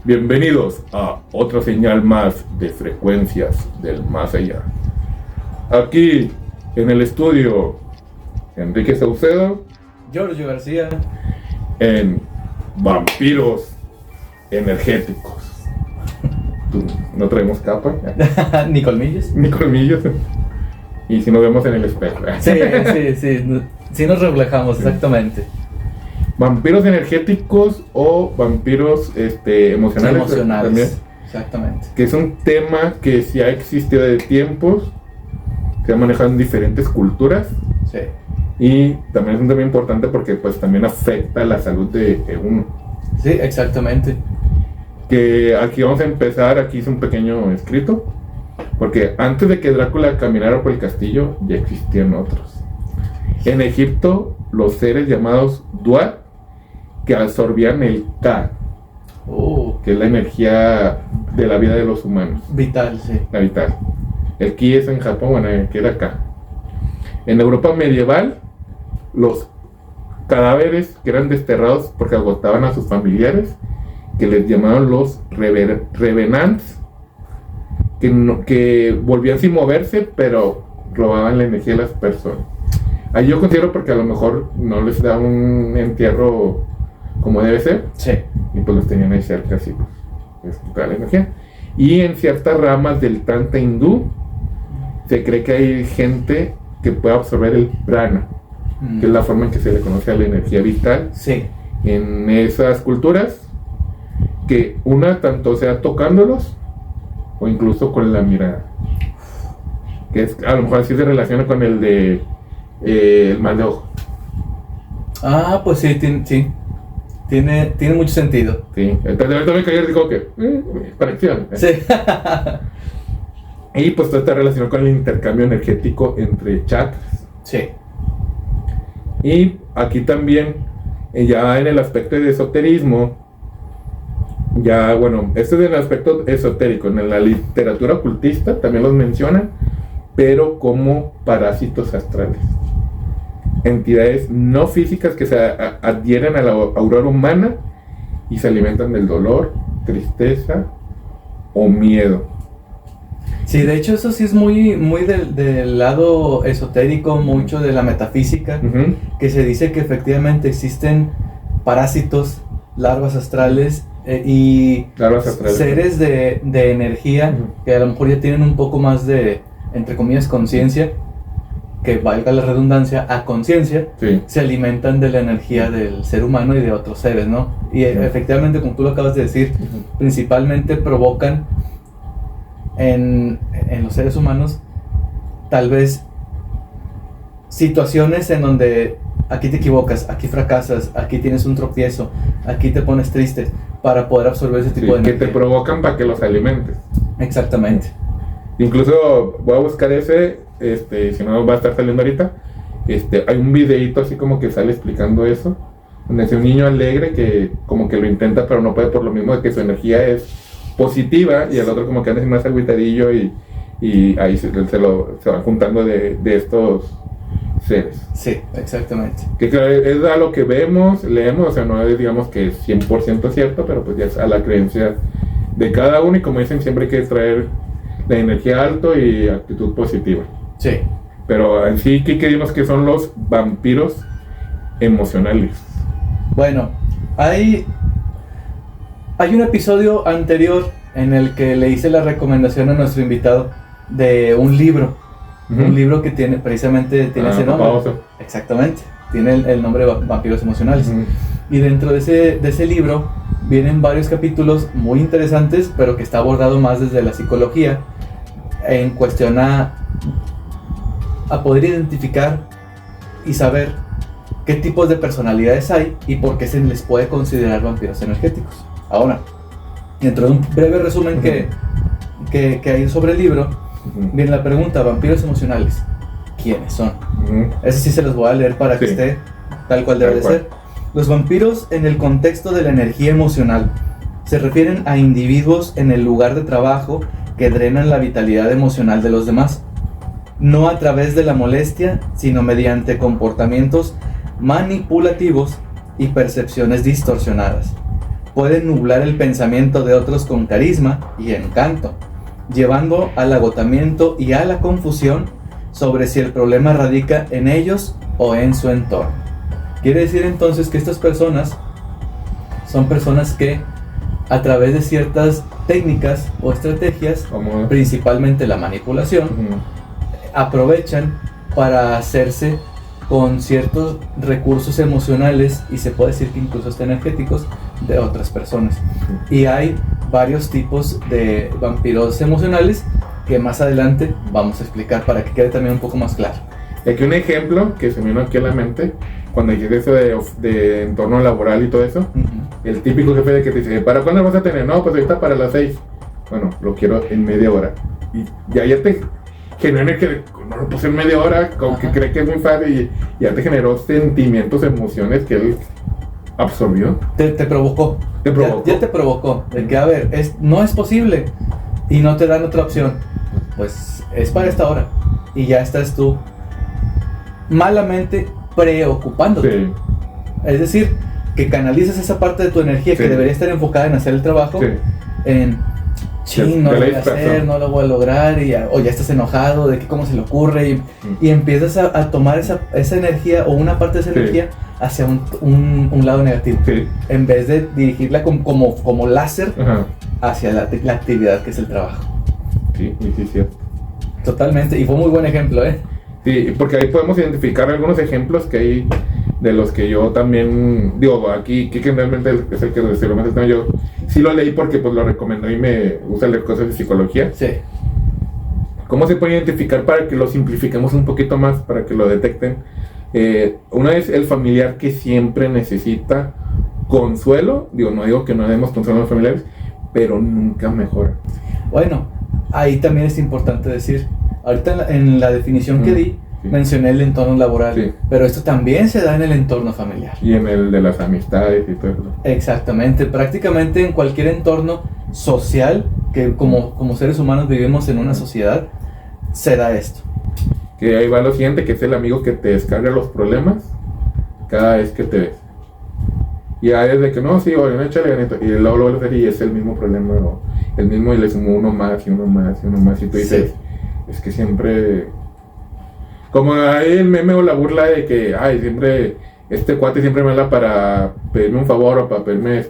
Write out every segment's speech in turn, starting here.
Bienvenidos a otra señal más de frecuencias del más allá. Aquí en el estudio, Enrique Saucedo, Giorgio García, en Vampiros Energéticos. No traemos capa, ni colmillos. ni colmillos. Y si nos vemos en el espejo. Sí nos reflejamos, exactamente. Vampiros energéticos o vampiros emocionales. Emocionales, también, exactamente. que es un tema que sí ha existido de tiempos, se ha manejado en diferentes culturas. Sí. Y también es un tema importante porque pues también afecta la salud de uno. Sí, exactamente. Que aquí vamos a empezar, aquí hice un pequeño escrito, porque antes de que Drácula caminara por el castillo ya existían otros. En Egipto, los seres llamados Duat, que absorbían el Ka, que es la energía de la vida de los humanos. Vital, sí. La vital. El Ki es en Japón, bueno, el Ki era Ka. En Europa medieval, los cadáveres que eran desterrados porque agotaban a sus familiares, que les llamaban los revenants, que volvían sin moverse, pero robaban la energía de las personas. Ahí yo considero porque a lo mejor no les da un entierro como debe ser, Sí. y pues los tenían ahí cerca, así pues quitar la energía. Y en ciertas ramas del Tantra hindú, se cree que hay gente que puede absorber el prana, que es la forma en que se le conoce a la energía vital. Sí. En esas culturas, que una tanto sea tocándolos o incluso con la mirada, que es, a lo mejor así se relaciona con el de el mal de ojo. Ah, pues sí, tiene mucho sentido. Sí, entonces ahorita me cayó y digo que conexión. Sí. Y pues todo está relacionado con el intercambio energético entre chakras. Sí. Y aquí también, ya en el aspecto de esoterismo, ya bueno, esto es en el aspecto esotérico, en la literatura ocultista también los mencionan, pero como parásitos astrales. Entidades no físicas que se adhieren a la aurora humana y se alimentan del dolor, tristeza o miedo. Sí, de hecho eso sí es muy del lado esotérico, mucho de la metafísica, Uh-huh. que se dice que efectivamente existen parásitos, larvas astrales y Larvas astrales. seres de energía Uh-huh. que a lo mejor ya tienen un poco más de, entre comillas, conciencia, que valga la redundancia, a conciencia, Sí. se alimentan de la energía del ser humano y de otros seres, ¿no? Y Uh-huh. efectivamente, como tú lo acabas de decir, Uh-huh. principalmente provocan en los seres humanos tal vez situaciones en donde aquí te equivocas, aquí fracasas, aquí tienes un tropiezo, aquí te pones triste, para poder absorber ese tipo Sí, de que energía. te provocan para que los alimentes. Exactamente. Incluso voy a buscar ese, si no va a estar saliendo ahorita. Hay un videito así como que sale explicando eso, donde es un niño alegre que como que lo intenta pero no puede por lo mismo de que su energía es positiva y el otro como que anda más agüitadillo y ahí se van juntando de estos seres. Sí, exactamente. Que claro, es a lo que vemos, leemos, o sea, no es digamos que es 100% cierto, pero pues ya es a la creencia de cada uno y como dicen siempre hay que traer la energía alto y actitud positiva. Sí. Pero en sí, ¿qué creemos que son los vampiros emocionales? Bueno, hay un episodio anterior en el que le hice la recomendación a nuestro invitado de un libro. Uh-huh. Un libro que tiene precisamente ese nombre. Papá Oso. Exactamente. Tiene el nombre de Vampiros Emocionales. Uh-huh. Y dentro de ese libro vienen varios capítulos muy interesantes, pero que está abordado más desde la psicología, en cuestión a poder identificar y saber qué tipos de personalidades hay y por qué se les puede considerar vampiros energéticos. Ahora, dentro de un breve resumen Uh-huh. que hay sobre el libro, Uh-huh. viene la pregunta: vampiros emocionales, ¿quiénes son? Uh-huh. Ese sí se los voy a leer para que Sí. esté tal cual debe de Tal cual. ser. Los vampiros, en el contexto de la energía emocional, se refieren a individuos en el lugar de trabajo que drenan la vitalidad emocional de los demás, no a través de la molestia, sino mediante comportamientos manipulativos y percepciones distorsionadas. puede nublar el pensamiento de otros con carisma y encanto, llevando al agotamiento y a la confusión sobre si el problema radica en ellos o en su entorno. Quiere decir entonces que estas personas son personas que a través de ciertas técnicas o estrategias, principalmente la manipulación, aprovechan para hacerse con ciertos recursos emocionales y se puede decir que incluso hasta energéticos de otras personas. Y hay varios tipos de vampiros emocionales que más adelante vamos a explicar para que quede también un poco más claro. Aquí un ejemplo que se me vino aquí a la mente, cuando dijiste eso de entorno laboral y todo eso, el típico jefe de que te dice, ¿para cuándo vas a tener? No, pues ahorita para las 6. Bueno, lo quiero en media hora. Y ya te genera que no lo puse en media hora, como que cree que es muy fácil y ya te generó sentimientos, emociones que él absorbió. Te provocó. Ya te provocó. De que, a ver, no es posible. Y no te dan otra opción. Pues es para esta hora. Y ya estás tú malamente preocupándote. Sí. Es decir, que canalizas esa parte de tu energía que debería estar enfocada en hacer el trabajo en no lo voy a hacer, no lo voy a lograr, o ya estás enojado de que cómo se le ocurre y empiezas a tomar esa energía o una parte de esa energía hacia un lado negativo, en vez de dirigirla como láser hacia la actividad que es el trabajo. Sí, cierto. Totalmente, y fue muy buen ejemplo, Sí, porque ahí podemos identificar algunos ejemplos que hay de los que yo también, digo, aquí que realmente es el que se lo más está, yo sí lo leí porque pues lo recomendó y me gusta leer cosas de psicología. Sí. ¿Cómo se puede identificar para que lo simplifiquemos un poquito más, para que lo detecten? Una es el familiar que siempre necesita consuelo, digo, no digo que no demos consuelo a los familiares, pero nunca mejora. Bueno, ahí también es importante decir, ahorita en la definición que di, mencioné el entorno laboral, pero esto también se da en el entorno familiar. Y en el de las amistades y todo eso. Exactamente, prácticamente en cualquier entorno social, que como seres humanos vivimos en una sociedad, se da esto. Que ahí va lo siguiente, que es el amigo que te descarga los problemas cada vez que te ves. Y ahí es de que no, sí, oye, no échale ganito. Y luego lo vuelves a ver y es el mismo problema, o el mismo, y le sumo uno más y uno más y uno más. Y tú dices, es que siempre... Como hay el meme o la burla de que, siempre, este cuate siempre me habla para pedirme un favor o para pedirme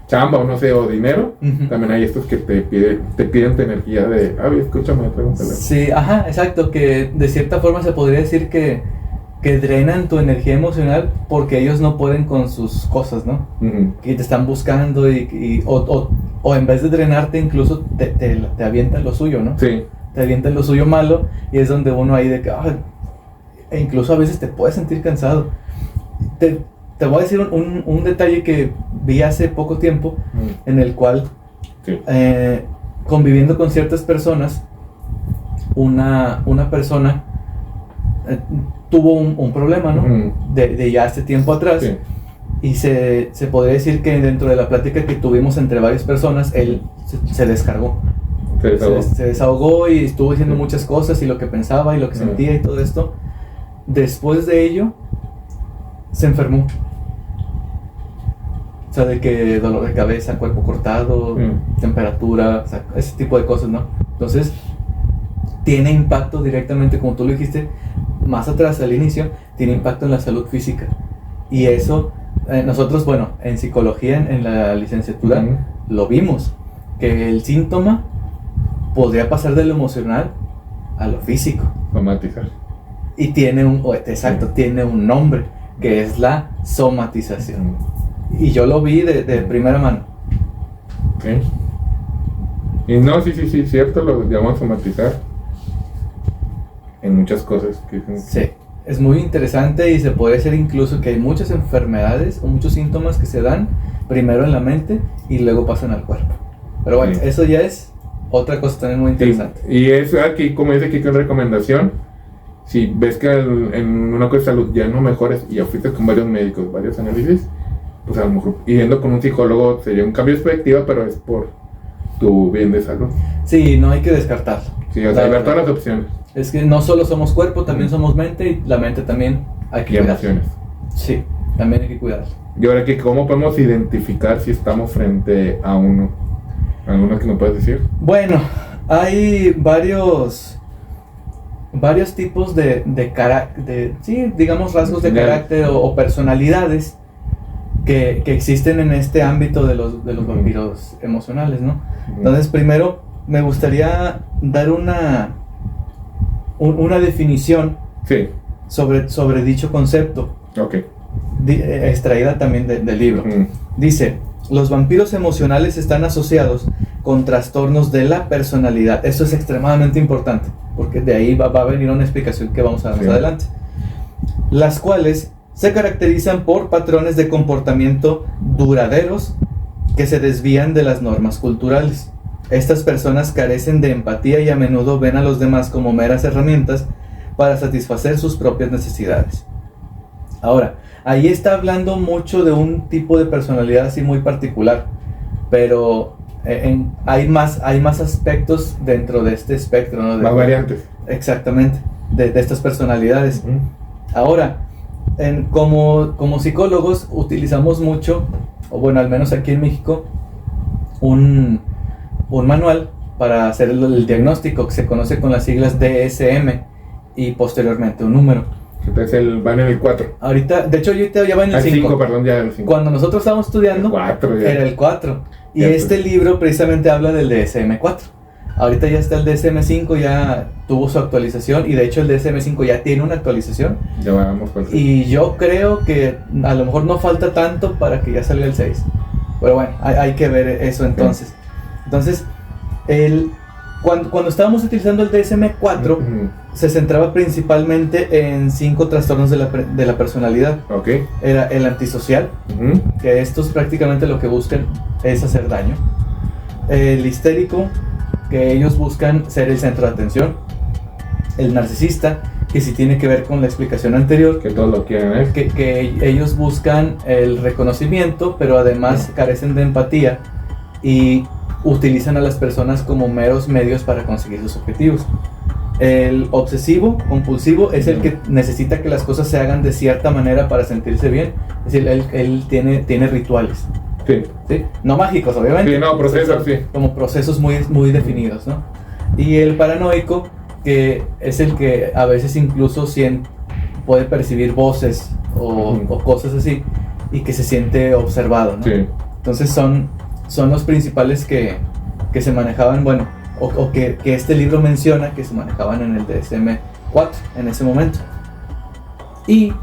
chamba o no sé, o dinero. También hay estos que te piden tu energía de, escúchame, pregúntale. Sí, exacto, que de cierta forma se podría decir que drenan tu energía emocional porque ellos no pueden con sus cosas, ¿no? Que te están buscando o en vez de drenarte incluso te avientan lo suyo, ¿no? Sí. Te avientan lo suyo malo y es donde uno ahí de que e incluso a veces te puedes sentir cansado. Te voy a decir un detalle que vi hace poco tiempo en el cual conviviendo con ciertas personas, una persona tuvo un problema, ¿no? De ya hace tiempo atrás. Sí. Y se podría decir que dentro de la plática que tuvimos entre varias personas, él se descargó. Se desahogó y estuvo diciendo muchas cosas y lo que pensaba y lo que sentía y todo esto. Después de ello, se enfermó. O sea, de que dolor de cabeza, cuerpo cortado, temperatura, o sea, ese tipo de cosas, ¿no? Entonces, tiene impacto directamente, como tú lo dijiste, más atrás al inicio, tiene impacto en la salud física. Y eso, nosotros, bueno, en psicología, en la licenciatura, lo vimos, que el síntoma podría pasar de lo emocional a lo físico. Somatizar. Y tiene tiene un nombre, que es la somatización. Y yo lo vi de primera mano. Sí. Y no, sí, cierto, lo llamamos somatizar. En muchas cosas. Sí, es muy interesante y se puede decir incluso que hay muchas enfermedades o muchos síntomas que se dan primero en la mente y luego pasan al cuerpo. Pero bueno, eso ya es otra cosa también muy interesante. Sí. Y es aquí, como dice aquí, con recomendación, si ves que en una cosa de salud ya no mejores y ya fuiste con varios médicos, varios análisis, pues a lo mejor yendo con un psicólogo sería un cambio de perspectiva, pero es por tu bien de salud. Sí, no hay que descartarlo. Sí, o sea, ver todas las opciones. Es que no solo somos cuerpo, también somos mente y la mente también hay que cuidarla. Emociones. Sí, también hay que cuidarla. Y ahora que, ¿cómo podemos identificar si estamos frente a uno? ¿Alguno que nos puedes decir? Bueno, hay varios tipos sí, digamos rasgos de carácter o personalidades que existen en este ámbito de los vampiros emocionales, ¿no? Entonces, primero me gustaría dar una definición Sí. sobre dicho concepto, Ok. extraída también del libro. Dice: los vampiros emocionales están asociados con trastornos de la personalidad. Eso es extremadamente importante, porque de ahí va a venir una explicación que vamos a dar más adelante. Las cuales se caracterizan por patrones de comportamiento duraderos que se desvían de las normas culturales. Estas personas carecen de empatía y a menudo ven a los demás como meras herramientas para satisfacer sus propias necesidades. Ahora, ahí está hablando mucho de un tipo de personalidad así muy particular, pero hay más aspectos dentro de este espectro, ¿no? Más variantes. Exactamente, de estas personalidades. Ahora, como psicólogos utilizamos mucho, o bueno, al menos aquí en México, un manual para hacer el diagnóstico que se conoce con las siglas DSM y posteriormente un número. Entonces va en el 4. Ahorita, de hecho, ya va en el 5. Perdón, ya en el 5. Cuando nosotros estábamos estudiando, era el 4. Y ya, este libro precisamente habla del DSM-4. Ahorita ya está el DSM-5, ya tuvo su actualización. Y de hecho el DSM-5 ya tiene una actualización. Ya vamos por el y yo creo que a lo mejor no falta tanto para que ya salga el 6. Pero bueno, hay que ver eso entonces. Entonces, cuando estábamos utilizando el DSM-4, se centraba principalmente en 5 trastornos de la personalidad. Okay. Era el antisocial, que estos prácticamente lo que buscan es hacer daño. El histérico, que ellos buscan ser el centro de atención. El narcisista, que sí tiene que ver con la explicación anterior, que todos lo quieren, que ellos buscan el reconocimiento, pero además carecen de empatía y utilizan a las personas como meros medios para conseguir sus objetivos. El obsesivo compulsivo es el que necesita que las cosas se hagan de cierta manera para sentirse bien. Es decir, él tiene rituales. Sí. ¿Sí? No mágicos, obviamente. Sí, no, procesos, sí. Como procesos muy definidos, ¿no? Y el paranoico, que es el que a veces incluso puede percibir voces o cosas así y que se siente observado, ¿no? Sí. Entonces son los principales que se manejaban, bueno, o que este libro menciona que se manejaban en el DSM-4 en ese momento. Y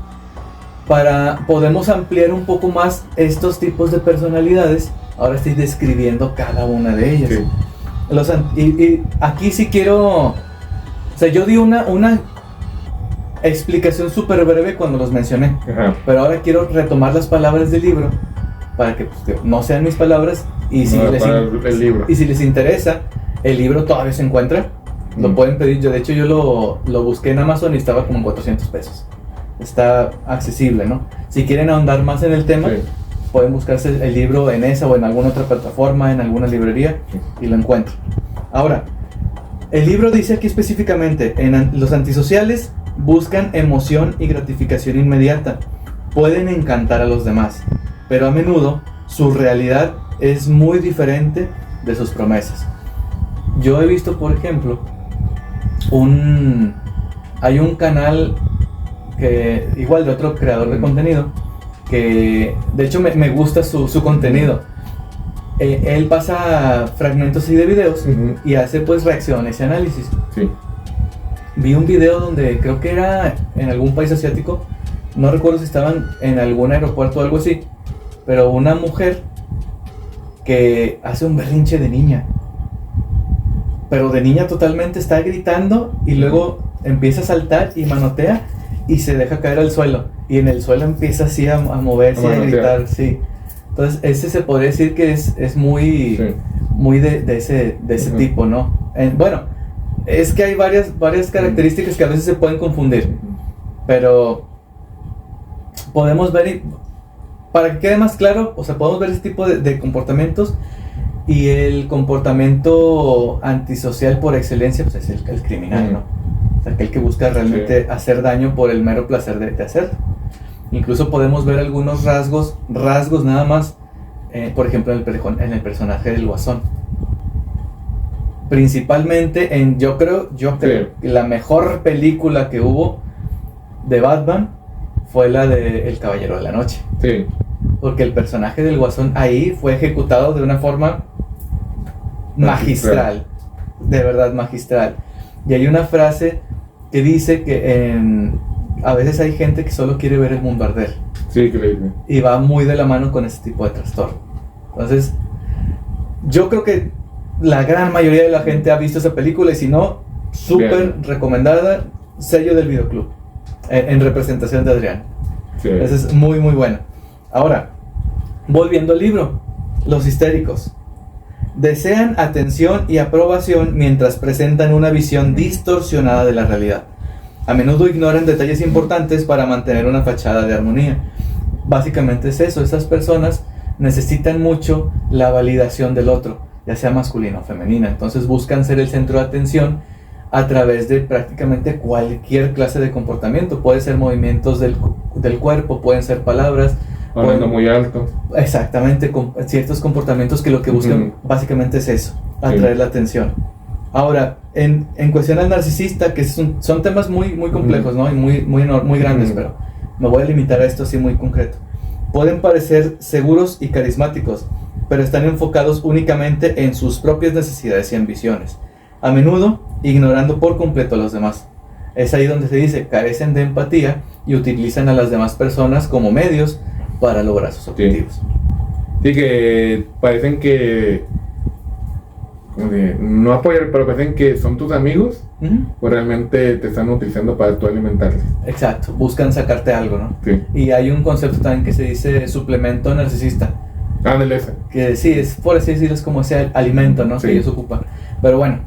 podemos ampliar un poco más estos tipos de personalidades. Ahora estoy describiendo cada una de ellas. Sí. Y aquí sí quiero, o sea, yo di una explicación súper breve cuando los mencioné. Ajá. Pero ahora quiero retomar las palabras del libro para que no sean mis palabras. Y si les interesa, el libro todavía se encuentra. Lo pueden pedir. De hecho, yo lo busqué en Amazon y estaba como en $400. Está accesible, ¿no? Si quieren ahondar más en el tema, pueden buscarse el libro en esa o en alguna otra plataforma, en alguna librería, y lo encuentran. Ahora, el libro dice aquí específicamente: los antisociales buscan emoción y gratificación inmediata. Pueden encantar a los demás, pero a menudo su realidad es muy diferente de sus promesas. Yo he visto, por ejemplo, hay un canal que igual de otro creador de contenido que de hecho me gusta su contenido. Él pasa fragmentos así de videos y hace pues reacciones y análisis. Sí. Vi un video donde creo que era en algún país asiático, no recuerdo si estaban en algún aeropuerto o algo así, pero una mujer que hace un berrinche de niña, pero de niña totalmente, está gritando y luego empieza a saltar y manotea y se deja caer al suelo, y en el suelo empieza así a moverse y a gritar, sí. Entonces ese se podría decir que es muy de ese tipo, ¿no? Bueno, es que hay varias características que a veces se pueden confundir, pero podemos ver, para que quede más claro, o sea, podemos ver ese tipo de comportamientos. Y el comportamiento antisocial por excelencia, pues es el criminal, ¿no? O sea, aquel que busca realmente hacer daño por el mero placer de hacerlo. Incluso podemos ver algunos rasgos nada más, por ejemplo, en el personaje del Guasón. Principalmente yo creo que la mejor película que hubo de Batman fue la de El Caballero de la Noche. Sí. Porque el personaje del Guasón ahí fue ejecutado de una forma magistral. De verdad magistral. Y hay una frase que dice que a veces hay gente que solo quiere ver el mundo arder. Sí, que le dice. Y va muy de la mano con ese tipo de trastorno. Entonces, yo creo que la gran mayoría de la gente ha visto esa película, y si no, súper recomendada, sello del videoclub, en representación de Adrián. Sí. Esa es muy muy buena. Ahora, volviendo al libro, los histéricos desean atención y aprobación mientras presentan una visión distorsionada de la realidad. A menudo ignoran detalles importantes para mantener una fachada de armonía. Básicamente es eso, esas personas necesitan mucho la validación del otro, ya sea masculina o femenina. Entonces buscan ser el centro de atención a través de prácticamente cualquier clase de comportamiento. Puede ser movimientos del cuerpo, pueden ser palabras, hablando muy alto. Exactamente, con ciertos comportamientos que lo que buscan básicamente es eso, atraer la atención. Ahora, en cuestión al narcisista, que son temas muy, muy complejos, ¿no? Y muy grandes, pero me voy a limitar a esto así muy concreto. Pueden parecer seguros y carismáticos, pero están enfocados únicamente en sus propias necesidades y ambiciones, a menudo ignorando por completo a los demás. Es ahí donde se dice, carecen de empatía y utilizan a las demás personas como medios para lograr sus objetivos. Sí, que parecen que no apoyar, pero parecen que son tus amigos, o realmente te están utilizando para tú alimentarles. Exacto, buscan sacarte algo, ¿no? Sí. Y hay un concepto también que se dice suplemento narcisista. Ándale, esa. Que sí, es por así decirlo, es como ese alimento, ¿no? Sí. Que ellos ocupan. Pero bueno,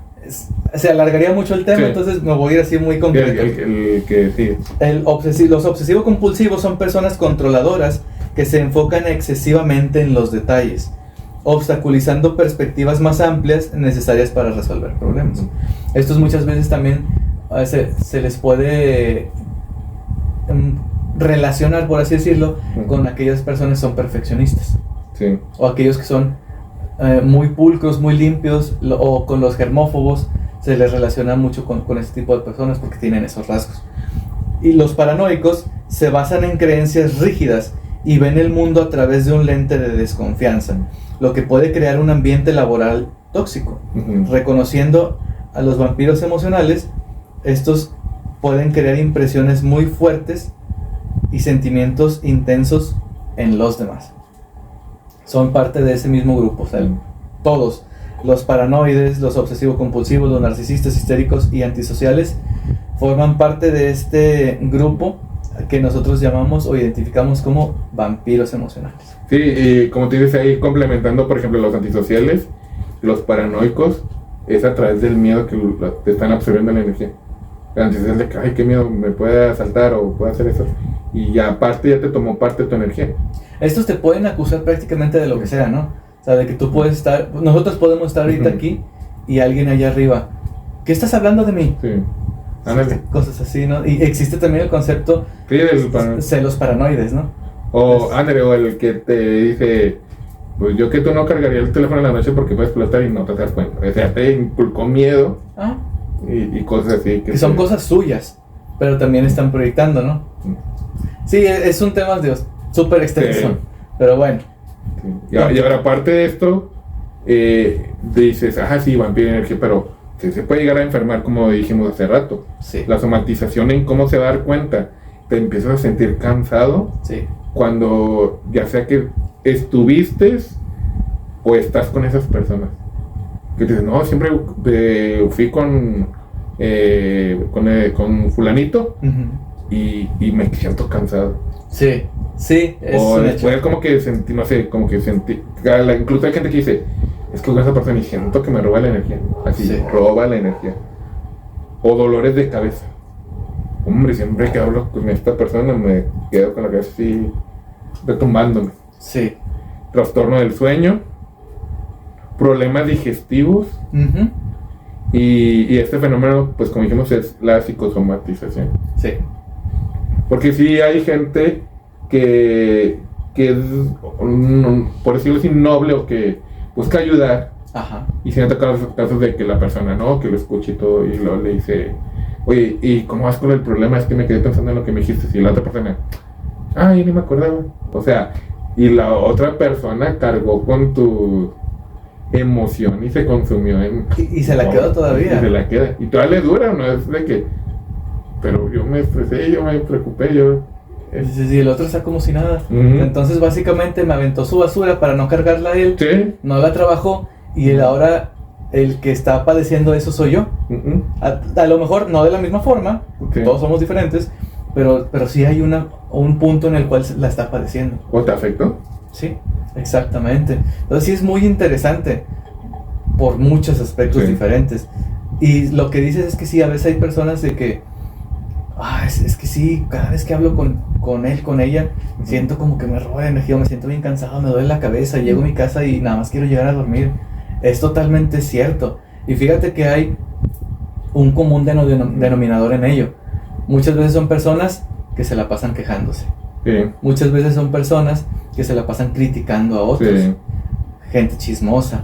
se alargaría mucho el tema, entonces me voy a ir así muy concreto. El que sí. Los obsesivo-compulsivos son personas controladoras que se enfocan excesivamente en los detalles, obstaculizando perspectivas más amplias necesarias para resolver problemas. Estos muchas veces también se les puede relacionar, por así decirlo, con aquellas personas que son perfeccionistas. Sí. O aquellos que son muy pulcros, muy limpios, o con los germófobos se les relaciona mucho con este tipo de personas porque tienen esos rasgos. Y los paranoicos se basan en creencias rígidas y ven el mundo a través de un lente de desconfianza, lo que puede crear un ambiente laboral tóxico. Reconociendo a los vampiros emocionales, estos pueden crear impresiones muy fuertes y sentimientos intensos en los demás. Son parte de ese mismo grupo, o sea, todos, los paranoides, los obsesivo-compulsivos, los narcisistas, histéricos y antisociales, forman parte de este grupo que nosotros llamamos o identificamos como vampiros emocionales. Sí, y como te dices ahí, complementando, por ejemplo, los antisociales, los paranoicos, es a través del miedo que te están absorbiendo la energía. El antisocial de que, ay, qué miedo, me puede asaltar o puede hacer eso. Y ya aparte ya te tomó parte de tu energía. Estos te pueden acusar prácticamente de lo que sea, ¿no? O sea, de que tú puedes estar, nosotros podemos estar ahorita aquí y alguien allá arriba, ¿qué estás hablando de mí? Sí. Ándale. Cosas así, ¿no? Y existe también el concepto celos paranoides, ¿no? O ándale, o el que te dice, pues yo que tú no cargaría el teléfono en la noche porque puede explotar y no te das cuenta. O sea, te inculcó miedo y cosas así. Que son cosas suyas, pero también están proyectando, ¿no? Sí, es un tema, Dios, súper extenso, pero bueno. Sí. Y ahora, aparte de esto, dices, sí, vampiro energía, pero se puede llegar a enfermar, como dijimos hace rato. Sí. La somatización, en cómo se va a dar cuenta, te empiezas a sentir cansado. Sí. Cuando ya sea que estuviste o estás con esas personas. Que te dicen, no, siempre fui con fulanito y me siento cansado. Sí, sí, es o un después hecho. como que sentí, no sé, como que sentí, incluso hay gente que dice, es que con esa persona y siento que me roba la energía. Así, Sí. roba la energía. O dolores de cabeza. Hombre, siempre que hablo con esta persona me quedo con la cabeza así retumbándome. Sí. Trastorno del sueño, problemas digestivos, y este fenómeno, pues como dijimos, es la psicosomatización. Sí. Porque sí hay gente que es, por decirlo así, noble o que busca ayudar. Ajá. Y se han tocado casos de que la persona, ¿no? Que lo escucha y todo, y luego le dice, oye, ¿y cómo vas con el problema? Es que me quedé pensando en lo que me dijiste. Y la otra persona, yo ni me acordaba. O sea, y la otra persona cargó con tu emoción y se consumió en... Y se la quedó todavía. Y se la queda. Y todavía le dura, ¿no? Es de que... Pero yo me estresé, yo me preocupé, Y el otro está como si nada. Uh-huh. Entonces básicamente me aventó su basura para no cargarla a él. Sí. No la trabajó. Y ahora el que está padeciendo eso soy yo. Uh-huh. A lo mejor no de la misma forma, porque todos somos diferentes, pero sí hay un punto en el cual la está padeciendo. ¿O te afectó? Sí, exactamente. Entonces sí es muy interesante por muchos aspectos diferentes. Y lo que dices es que sí, a veces hay personas de que es que sí, cada vez que hablo con él, con ella, siento como que me roba energía, me siento bien cansado, me duele la cabeza, llego a mi casa y nada más quiero llegar a dormir. Es totalmente cierto. Y fíjate que hay un común denominador en ello. Muchas veces son personas que se la pasan quejándose. Sí. Muchas veces son personas que se la pasan criticando a otros. Sí. Gente chismosa,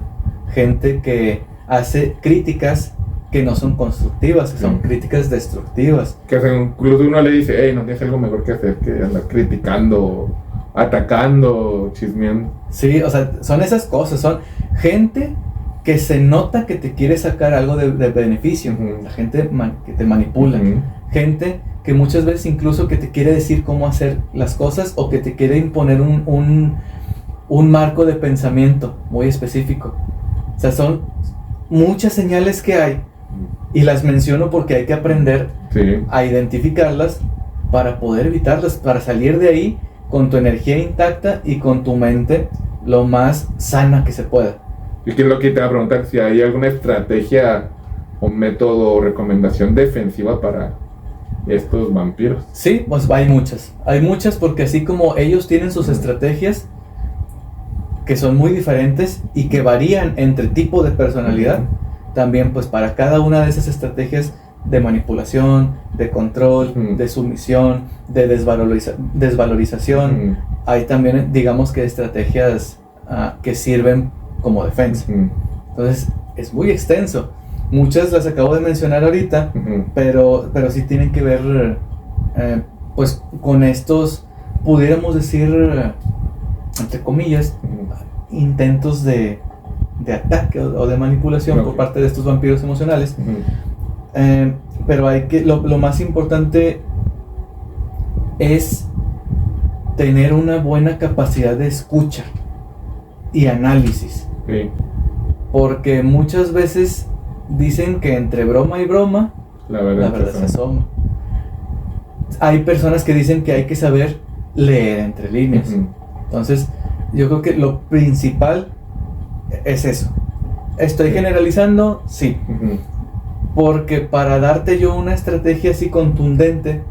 gente que hace críticas que no son constructivas, que son críticas destructivas. Que incluso uno le dice, no tienes algo mejor que hacer que andar criticando, atacando, chismeando. Sí, o sea, son esas cosas, son gente que se nota que te quiere sacar algo de beneficio. La gente que te manipula. Gente que muchas veces incluso que te quiere decir cómo hacer las cosas o que te quiere imponer un marco de pensamiento muy específico. O sea, son muchas señales que hay y las menciono porque hay que aprender a identificarlas para poder evitarlas, para salir de ahí con tu energía intacta y con tu mente lo más sana que se pueda. Y que es lo que te va a preguntar, si hay alguna estrategia o método o recomendación defensiva para estos vampiros. Sí, pues hay muchas porque así como ellos tienen sus estrategias que son muy diferentes y que varían entre tipo de personalidad, también pues para cada una de esas estrategias de manipulación, de control, de sumisión, de desvalorización, hay también digamos que estrategias que sirven como defensa. Entonces es muy extenso. Muchas las acabo de mencionar ahorita, pero sí tienen que ver pues con estos, pudiéramos decir, entre comillas, intentos de ataque o de manipulación por parte de estos vampiros emocionales. Pero hay que, lo más importante es tener una buena capacidad de escucha y análisis. Porque muchas veces dicen que entre broma y broma la verdad se asoma. Hay personas que dicen que hay que saber leer entre líneas. Entonces yo creo que lo principal es eso. ¿Estoy generalizando? Sí. Porque para darte yo una estrategia así contundente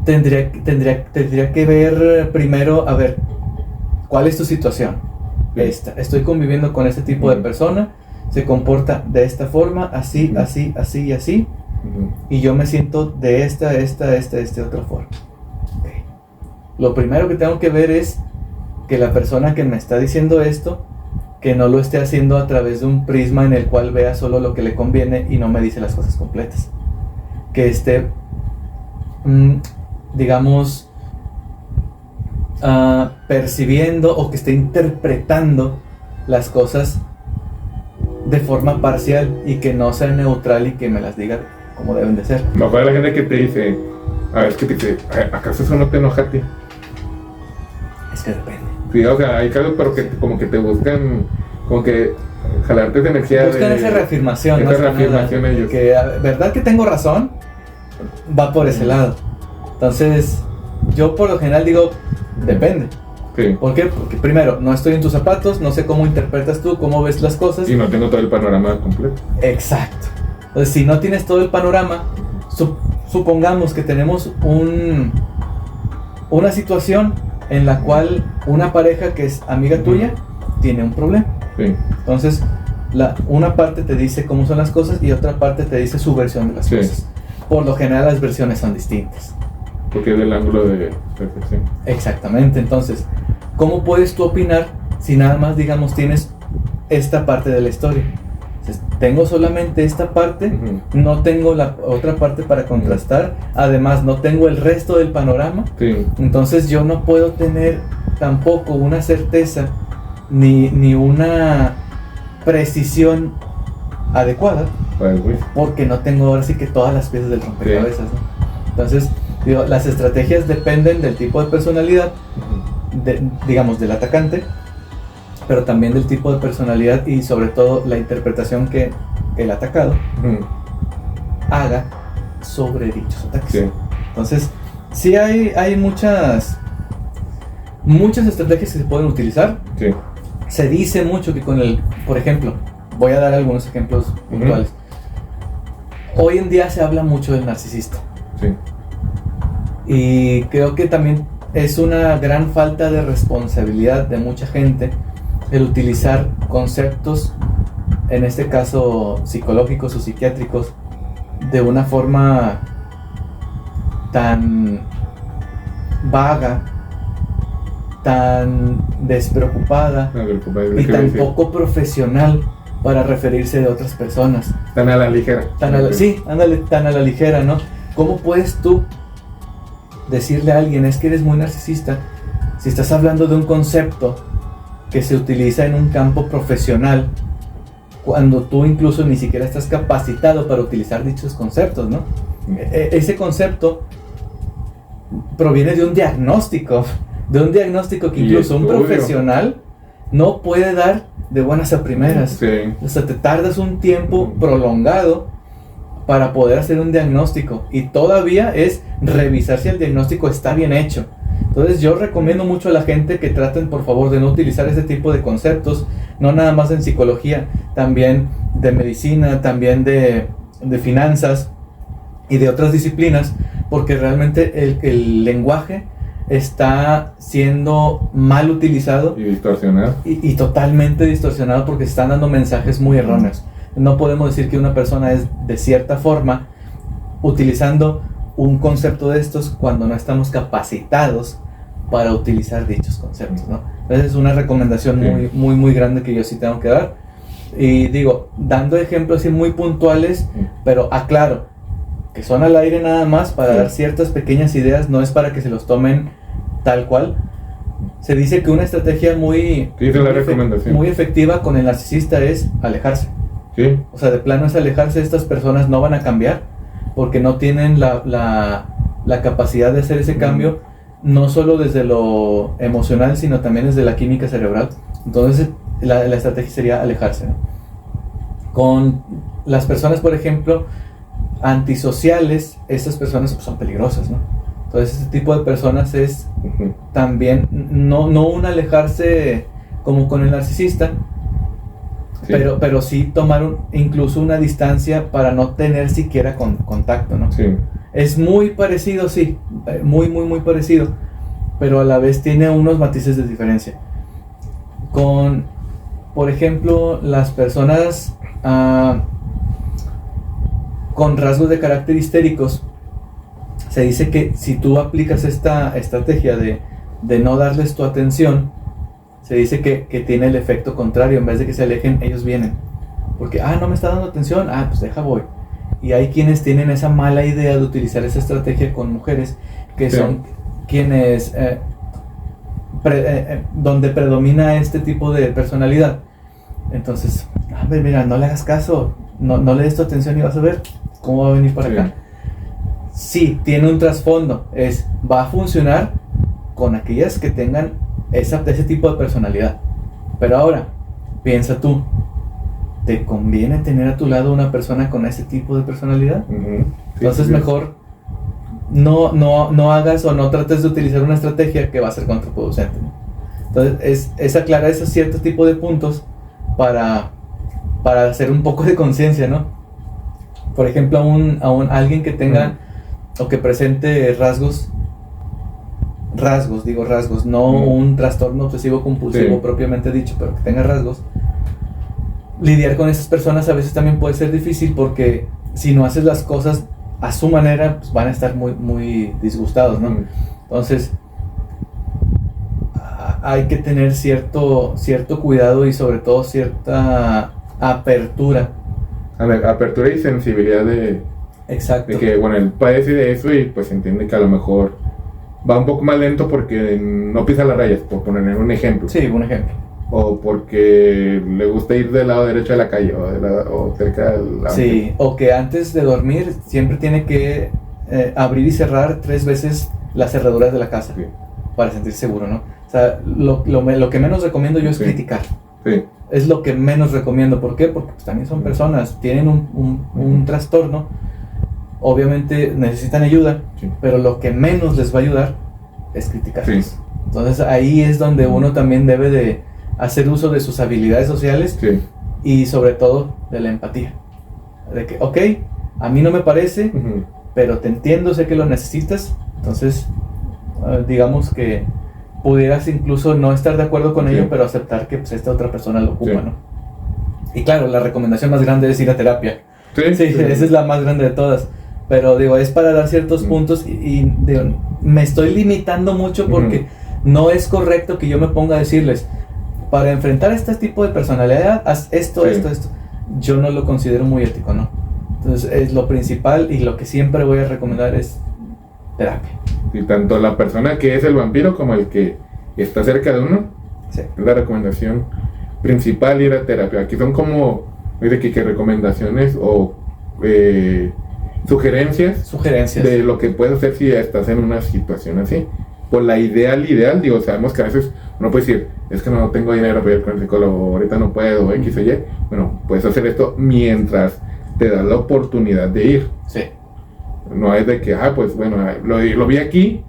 tendría que ver primero, a ver, ¿cuál es tu situación? Estoy conviviendo con este tipo de persona, se comporta de esta forma, así, así, así y así, y yo me siento de esta otra forma. Lo primero que tengo que ver es que la persona que me está diciendo esto, que no lo esté haciendo a través de un prisma en el cual vea solo lo que le conviene y no me dice las cosas completas. Que esté, digamos, percibiendo o que esté interpretando las cosas de forma parcial y que no sea neutral y que me las diga como deben de ser. No, para la gente que te dice, es que te dice, ¿acaso eso no te enoja a ti? Es que depende. Sí, o sea, hay casos pero que como que te buscan, como que jalarte de energía. Buscan esa reafirmación. Esa reafirmación ellos. Que, ¿verdad que tengo razón? Va por ese lado. Entonces, yo por lo general digo, depende. Sí. ¿Por qué? Porque primero, no estoy en tus zapatos, no sé cómo interpretas tú, cómo ves las cosas. Y no tengo todo el panorama completo. Exacto. Entonces, si no tienes todo el panorama, supongamos que tenemos una situación en la cual una pareja que es amiga tuya tiene un problema. Sí. Entonces, una parte te dice cómo son las cosas y otra parte te dice su versión de las cosas. Por lo general las versiones son distintas. Porque es del ángulo de reflexión. Exactamente, entonces, ¿cómo puedes tú opinar si nada más, digamos, tienes esta parte de la historia? Entonces, tengo solamente esta parte, no tengo la otra parte para contrastar, además no tengo el resto del panorama, Sí. entonces yo no puedo tener tampoco una certeza ni una precisión adecuada, Pues, porque no tengo ahora sí que todas las piezas del rompecabezas, ¿no? Entonces, digo, las estrategias dependen del tipo de personalidad, digamos, del atacante, pero también del tipo de personalidad y sobre todo la interpretación que el atacado haga sobre dichos ataques. Sí. Entonces, sí hay muchas estrategias que se pueden utilizar. Sí. Se dice mucho que con el, por ejemplo, voy a dar algunos ejemplos puntuales. Hoy en día se habla mucho del narcisista. Sí. Y creo que también es una gran falta de responsabilidad de mucha gente el utilizar conceptos, en este caso psicológicos o psiquiátricos, de una forma tan vaga, tan despreocupada y tan poco profesional para referirse de otras personas. Tan a la ligera. Sí, ándale, tan a la ligera, ¿no? ¿Cómo puedes tú decirle a alguien, es que eres muy narcisista, si estás hablando de un concepto que se utiliza en un campo profesional, cuando tú incluso ni siquiera estás capacitado para utilizar dichos conceptos, ¿no? Ese concepto proviene de un diagnóstico que incluso un profesional no puede dar de buenas a primeras. Sí. O sea, te tardas un tiempo prolongado para poder hacer un diagnóstico, y todavía es revisar si el diagnóstico está bien hecho. Entonces yo recomiendo mucho a la gente que traten, por favor, de no utilizar ese tipo de conceptos, no nada más en psicología, también de medicina, también de finanzas y de otras disciplinas, porque realmente el lenguaje está siendo mal utilizado y distorsionado. Y totalmente distorsionado, porque se están dando mensajes muy erróneos. No podemos decir que una persona es de cierta forma utilizando un concepto de estos cuando no estamos capacitados para utilizar dichos conceptos, ¿no? Esa es una recomendación muy grande que yo sí tengo que dar. Y digo, dando ejemplos así muy puntuales, pero aclaro que son al aire nada más para dar ciertas pequeñas ideas, no es para que se los tomen tal cual. Se dice que una estrategia muy efectiva con el narcisista es alejarse. Sí. O sea, de plano es alejarse. Estas personas no van a cambiar porque no tienen la capacidad de hacer ese cambio, no solo desde lo emocional, sino también desde la química cerebral. Entonces la estrategia sería alejarse, ¿no? Con las personas, por ejemplo, antisociales, estas personas pues, son peligrosas, ¿no? Entonces ese tipo de personas es también no un alejarse como con el narcisista, sí. pero sí tomar incluso una distancia para no tener siquiera contacto, ¿no? Sí. Es muy parecido, sí, muy parecido, pero a la vez tiene unos matices de diferencia. Con, por ejemplo, las personas con rasgos de carácter histéricos, se dice que si tú aplicas esta estrategia de no darles tu atención, se dice que tiene el efecto contrario. En vez de que se alejen, ellos vienen. Porque, no me está dando atención, pues deja voy. Y hay quienes tienen esa mala idea de utilizar esa estrategia con mujeres, que son quienes, donde predomina este tipo de personalidad. Entonces, mira, no le hagas caso, no le des tu atención y vas a ver cómo va a venir para acá. Sí, tiene un trasfondo, va a funcionar con aquellas que tengan ese tipo de personalidad. Pero ahora, piensa tú, ¿te conviene tener a tu lado una persona con ese tipo de personalidad? Entonces mejor no hagas o no trates de utilizar una estrategia que va a ser contraproducente, ¿no? Entonces es aclarar esos ciertos tipos de puntos para hacer un poco de conciencia, ¿no? Por ejemplo, a alguien que tenga o que presente rasgos, no un trastorno obsesivo compulsivo propiamente dicho, pero que tenga rasgos. Lidiar con esas personas a veces también puede ser difícil, porque si no haces las cosas a su manera, pues van a estar muy, muy disgustados, ¿no? Entonces, hay que tener cierto cuidado y sobre todo cierta apertura. A ver, apertura y sensibilidad Exacto. de que, bueno, él padece de eso y pues entiende que a lo mejor va un poco más lento porque no pisa las rayas, por poner un ejemplo. Sí, un ejemplo. O porque le gusta ir del lado derecho de la calle o cerca del lado. Sí, o que antes de dormir siempre tiene que abrir y cerrar 3 veces las cerraduras de la casa, Sí. para sentirse seguro, ¿no? O sea, lo que menos recomiendo yo es Sí. criticar. Sí. Es lo que menos recomiendo. ¿Por qué? Porque pues, también son personas, tienen un trastorno, obviamente necesitan ayuda, Sí. pero lo que menos les va a ayudar es criticarlos. Sí. Entonces ahí es donde uno también debe de hacer uso de sus habilidades sociales Sí. y sobre todo de la empatía. De que, ok, a mí no me parece, Ujú. pero te entiendo, sé que lo necesitas, entonces digamos que pudieras incluso no estar de acuerdo con Sí. ello, pero aceptar que pues, esta otra persona lo ocupa, Sí. ¿no? Y claro, la recomendación más grande es ir a terapia. Sí. Sí, esa es la más grande de todas. Pero digo, es para dar ciertos puntos y digo, me estoy limitando mucho porque no es correcto que yo me ponga a decirles, para enfrentar este tipo de personalidad, haz esto, Sí. esto. Yo no lo considero muy ético, ¿no? Entonces, es lo principal y lo que siempre voy a recomendar es terapia. Y tanto la persona que es el vampiro como el que está cerca de uno, Sí. es la recomendación principal ir a terapia. Aquí son como, de que recomendaciones o sugerencias Sugerencias. de lo que puedes hacer si estás en una situación así. Por la ideal, digo, sabemos que a veces uno puede decir, es que no tengo dinero para ir con el psicólogo, ahorita no puedo, X o Y. Bueno, puedes hacer esto mientras te das la oportunidad de ir. Sí. No es de que, pues bueno, lo vi aquí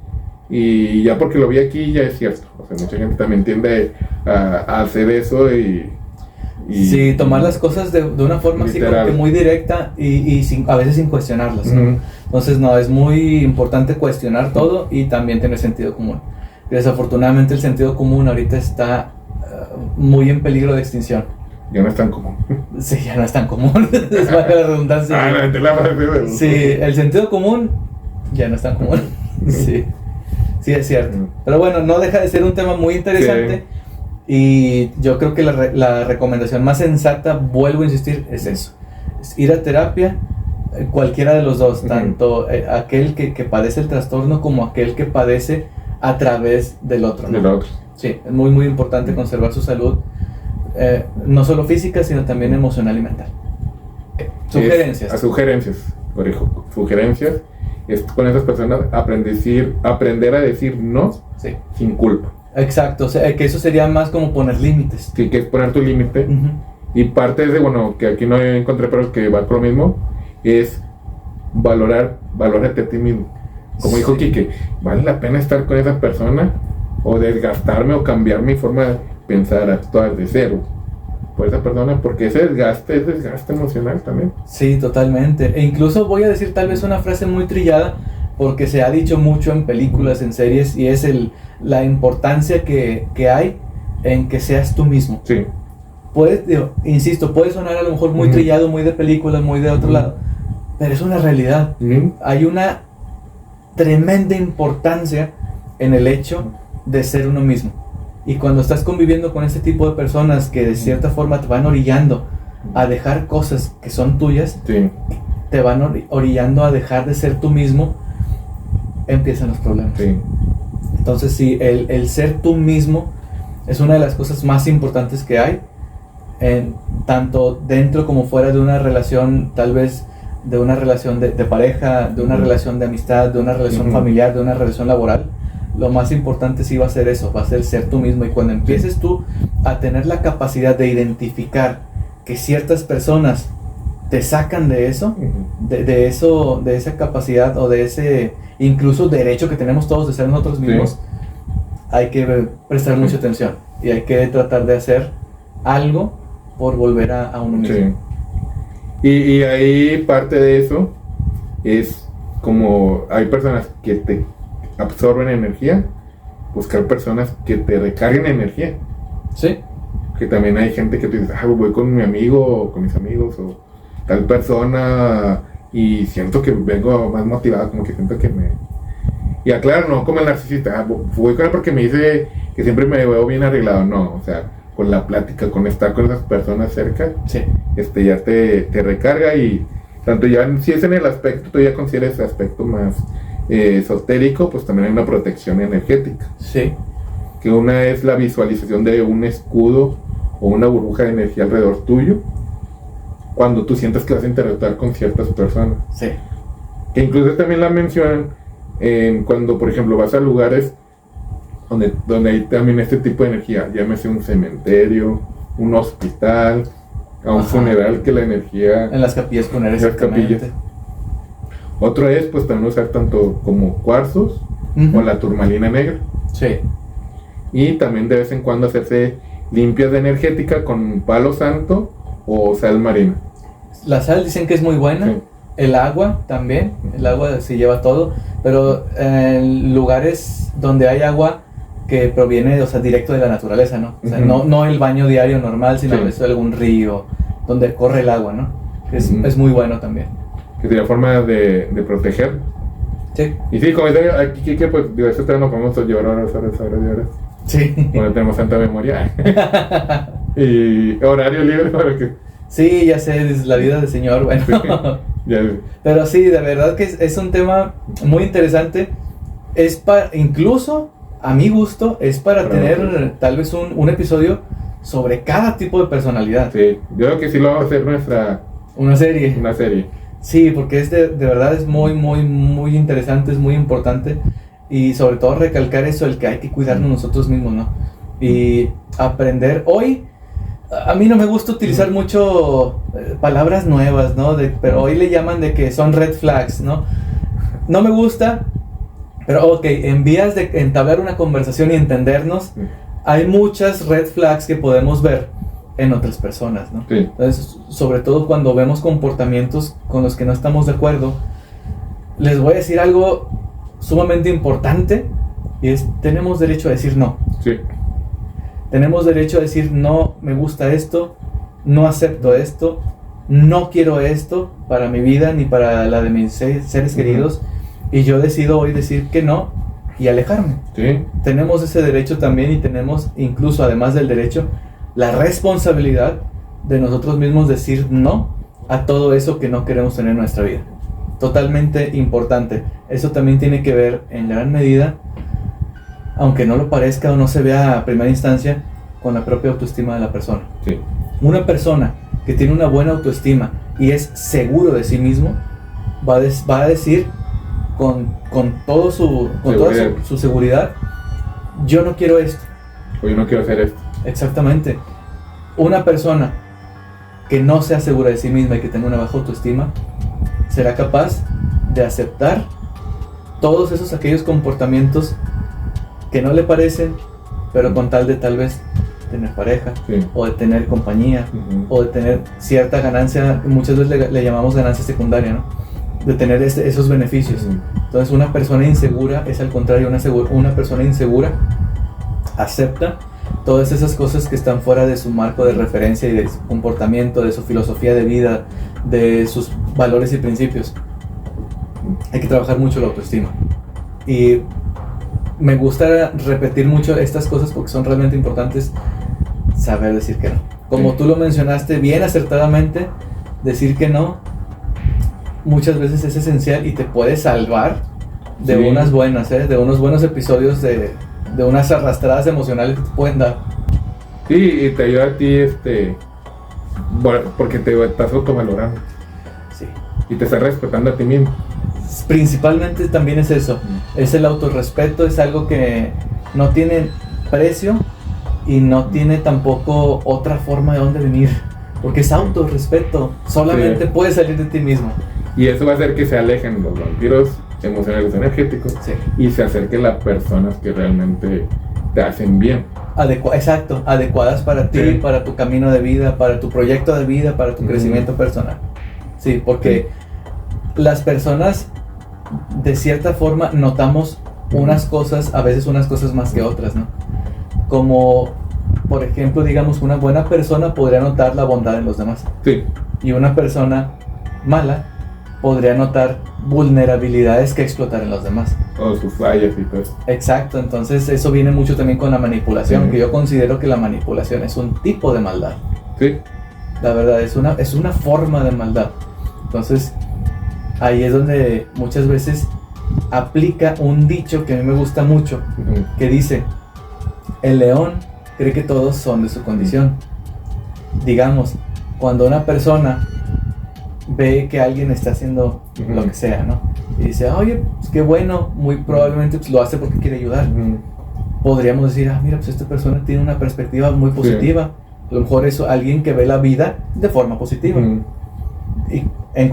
y ya porque lo vi aquí ya es cierto. O sea, mucha gente también tiende a hacer eso y Sí, tomar las cosas de una forma así como que muy directa y a veces sin cuestionarlas, ¿no? Entonces, no, es muy importante cuestionar todo y también tener sentido común. Desafortunadamente, el sentido común ahorita está muy en peligro de extinción. Ya no es tan común. Sí, ya no es tan común. Es baja la redundancia. Sí, el sentido común ya no es tan común. Sí, sí es cierto. Pero bueno, no deja de ser un tema muy interesante. Sí. Y yo creo que la recomendación más sensata, vuelvo a insistir, es eso. Es ir a terapia, cualquiera de los dos, tanto aquel que padece el trastorno como aquel que padece a través del otro, ¿no? Del otro. Sí, es muy muy importante conservar su salud, no solo física, sino también emocional y mental. Sugerencias. Sugerencias, corrijo. Sugerencias es con esas personas aprender a decir no, Sí. sin culpa. Exacto, o sea, que eso sería más como poner límites. Sí, que es poner tu límite. Y parte de, bueno, que aquí no encontré, pero que va con lo mismo, es valórate a ti mismo. Como dijo Quique, ¿vale la pena estar con esa persona? O desgastarme o cambiar mi forma de pensar, actuar de cero por esa persona, porque ese desgaste es desgaste emocional también. Sí, totalmente. E incluso voy a decir tal vez una frase muy trillada, porque se ha dicho mucho en películas, en series, y es la importancia que hay en que seas tú mismo. Sí. Insisto, puede sonar a lo mejor muy trillado, muy de película, muy de otro lado, pero es una realidad. Hay una tremenda importancia en el hecho de ser uno mismo. Y cuando estás conviviendo con este tipo de personas que de cierta forma te van orillando a dejar cosas que son tuyas, Sí. te van orillando a dejar de ser tú mismo, empiezan los problemas. Sí. Entonces sí, el ser tú mismo es una de las cosas más importantes que hay, tanto dentro como fuera de una relación, tal vez de una relación de pareja, de una relación de amistad, de una relación familiar, de una relación laboral. Lo más importante sí va a ser eso, va a ser tú mismo. Y cuando empieces tú a tener la capacidad de identificar que ciertas personas te sacan de eso, de esa capacidad o de ese incluso derecho que tenemos todos de ser nosotros mismos, hay que prestar mucha atención y hay que tratar de hacer algo por volver a uno mismo. Sí. Y ahí parte de eso es como hay personas que te absorben energía, buscar personas que te recarguen energía. Sí. Que también hay gente que te dice, voy con mi amigo o con mis amigos o tal persona y siento que vengo más motivado, como que siento que me... Y aclaro, no como el narcisista, voy con él porque me dice que siempre me veo bien arreglado, no, o sea, con la plática, con estar con las personas cerca, Sí. ya te recarga y tanto ya, si es en el aspecto, tú ya consideras ese aspecto más esotérico, pues también hay una protección energética, Sí. que una es la visualización de un escudo o una burbuja de energía alrededor tuyo, cuando tú sientes que vas a interactuar con ciertas personas. Sí. Que incluso también la mencionan cuando, por ejemplo, vas a lugares donde hay también este tipo de energía, llámese un cementerio, un hospital, a un Ajá. funeral, que la energía... En las capillas poner En las exactamente. capillas. Otro es, pues, también usar tanto como cuarzos Ujú. o la turmalina negra. Sí. Y también de vez en cuando hacerse limpias de energética con palo santo o sal marina. La sal dicen que es muy buena. Sí. El agua también. El agua se lleva todo. Pero en lugares donde hay agua que proviene, o sea, directo de la naturaleza, ¿no? O sea, Ujú. no el baño diario normal, sino Sí. eso de algún río donde corre el agua, ¿no? Ujú. Es muy bueno también. Que sería forma de proteger. Sí. Y sí, como dice aquí, que pues, digo, eso no podemos llevar horas. Sí. Cuando tenemos tanta memoria. Y horario libre para que... Sí, ya sé, es la vida del Señor, bueno. Sí, ya, Pero sí, de verdad que es un tema muy interesante. Es para, incluso a mi gusto, es para Para tener nosotros. tal vez un episodio sobre cada tipo de personalidad. sí, yo creo que sí lo vamos a hacer Una serie. una serie. Sí, porque es de verdad es muy interesante, es muy importante. Y sobre todo recalcar eso, el que hay que cuidarnos nosotros mismos, ¿no? Y aprender. Hoy, a mí no me gusta utilizar mucho palabras nuevas, ¿no? Pero hoy le llaman de que son red flags, ¿no? No me gusta, pero ok, en vías de entablar una conversación y entendernos, hay muchas red flags que podemos ver en otras personas, ¿no? Sí. Entonces, sobre todo cuando vemos comportamientos con los que no estamos de acuerdo, les voy a decir algo sumamente importante, y es: tenemos derecho a decir no. Sí. Tenemos derecho a decir: no me gusta esto, no acepto esto, no quiero esto para mi vida ni para la de mis seres queridos, y yo decido hoy decir que no y alejarme. Sí. Tenemos ese derecho también, y tenemos incluso, además del derecho, la responsabilidad de nosotros mismos decir no a todo eso que no queremos tener en nuestra vida. Totalmente importante. Eso también tiene que ver en gran medida, aunque no lo parezca o no se vea a primera instancia, con la propia autoestima de la persona. Sí. Una persona que tiene una buena autoestima y es seguro de sí mismo, va a decir con toda su seguridad: yo no quiero esto. O yo no quiero hacer esto. Exactamente. Una persona que no sea segura de sí misma y que tenga una baja autoestima será capaz de aceptar todos aquellos comportamientos que no le parecen, pero con tal de tal vez tener pareja, Sí. o de tener compañía, Ujú. o de tener cierta ganancia, muchas veces le llamamos ganancia secundaria, ¿no? De tener esos beneficios. Ujú. Entonces, una persona insegura es al contrario, una persona insegura acepta todas esas cosas que están fuera de su marco de referencia y de su comportamiento, de su filosofía de vida, de sus valores y principios. Hay que trabajar mucho la autoestima. Y me gusta repetir mucho estas cosas porque son realmente importantes. Saber decir que no. Como Sí. tú lo mencionaste bien acertadamente, decir que no muchas veces es esencial y te puede salvar de Sí. unas buenas, de unos buenos episodios de unas arrastradas emocionales que te pueden dar. Sí, y te ayuda a ti, bueno, porque te estás autovalorando Sí. y te estás respetando a ti mismo. Principalmente también es eso, es el autorrespeto, es algo que no tiene precio y no tiene tampoco otra forma de dónde venir, porque es autorrespeto, solamente Sí. puede salir de ti mismo. Y eso va a hacer que se alejen los vampiros emocionales energéticos Sí. y se acerquen las personas que realmente te hacen bien. Exacto, adecuadas para ti, Sí. para tu camino de vida, para tu proyecto de vida, para tu Ujú. crecimiento personal. Sí, porque las personas de cierta forma notamos unas cosas, a veces unas cosas más que otras, ¿no? Como, por ejemplo, digamos, una buena persona podría notar la bondad en los demás, Sí. y una persona mala podría notar vulnerabilidades que explotar en los demás. O sus fallas y todo eso. Exacto, entonces eso viene mucho también con la manipulación, Sí. que yo considero que la manipulación es un tipo de maldad. Sí. La verdad, es una forma de maldad. Entonces, ahí es donde muchas veces aplica un dicho que a mí me gusta mucho, Ujú. que dice, el león cree que todos son de su condición. Digamos, cuando una persona ve que alguien está haciendo Ujú. lo que sea, ¿no? Y dice, oye, pues qué bueno, muy probablemente pues, lo hace porque quiere ayudar. Ujú. Podríamos decir, mira, pues esta persona tiene una perspectiva muy positiva. A lo mejor es alguien que ve la vida de forma positiva. Ujú. Y en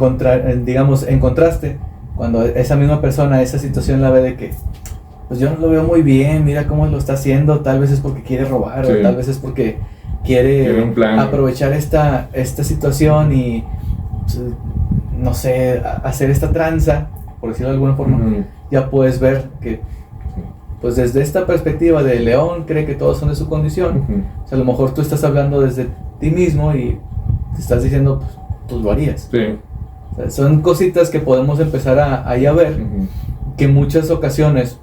contraste, cuando esa misma persona, esa situación la ve de que, pues yo no lo veo muy bien, mira cómo lo está haciendo, tal vez es porque quiere robar, Sí. o tal vez es porque Tiene quiere un plan. aprovechar esta situación y, pues, no sé, hacer esta tranza, por decirlo de alguna forma. Ujú. Ya puedes ver que, pues desde esta perspectiva de león cree que todos son de su condición. Ujú. O sea, a lo mejor tú estás hablando desde ti mismo y te estás diciendo, pues lo harías. Sí. O sea, son cositas que podemos empezar ahí a ver, Ujú. que en muchas ocasiones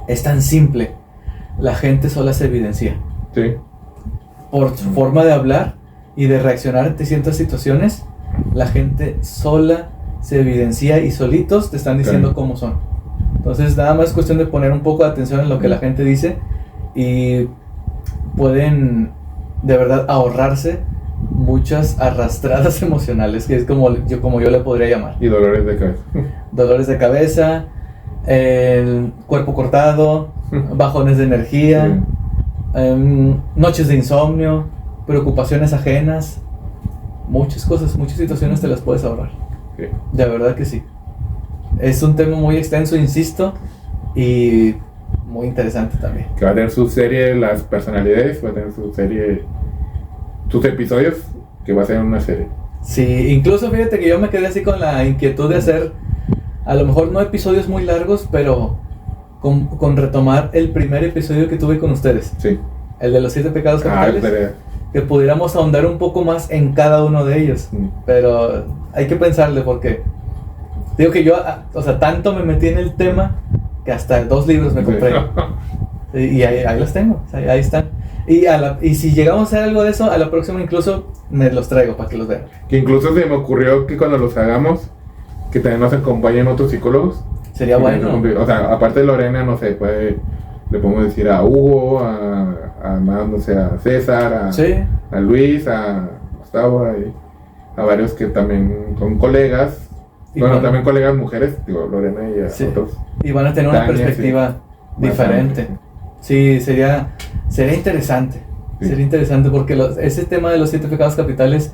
es tan simple. La gente sola se evidencia. Sí. Por su forma de hablar y de reaccionar ante ciertas situaciones, la gente sola se evidencia y solitos te están diciendo Claro. cómo son. Entonces nada más es cuestión de poner un poco de atención en lo que la gente dice y pueden de verdad ahorrarse muchas arrastradas emocionales, que es como yo le podría llamar. Y dolores de cabeza. Dolores de cabeza, el cuerpo cortado, bajones de energía, noches de insomnio, preocupaciones ajenas, muchas cosas, muchas situaciones te las puedes ahorrar. Sí. De verdad que sí. Es un tema muy extenso, insisto, y muy interesante también. Que va a tener su serie Las Personalidades, va a tener su serie, sus episodios, que va a ser una serie. Sí, incluso fíjate que yo me quedé así con la inquietud de hacer, a lo mejor no episodios muy largos, pero con retomar el primer episodio que tuve con ustedes, Sí. el de los 7 pecados capitales, estaría- que pudiéramos ahondar un poco más en cada uno de ellos. Mm. Pero hay que pensarle porque digo que yo, o sea, tanto me metí en el tema que hasta 2 libros me compré. Y ahí los tengo, o sea, ahí están. Y si llegamos a hacer algo de eso, a la próxima incluso me los traigo para que los vean. Que incluso se me ocurrió que cuando los hagamos, que también nos acompañen otros psicólogos. Sería bueno. O sea, aparte de Lorena, no sé, le podemos decir a Hugo, no sé, a César, Sí, a Luis, a Gustavo, a varios que también son colegas. Y Bueno, van- también colegas mujeres, digo, Lorena y a Sí. otros. y van a tener una Tania, perspectiva sí. diferente. Bastante. Sí, sería interesante. Sí. Sería interesante porque ese tema de los 7 pecados capitales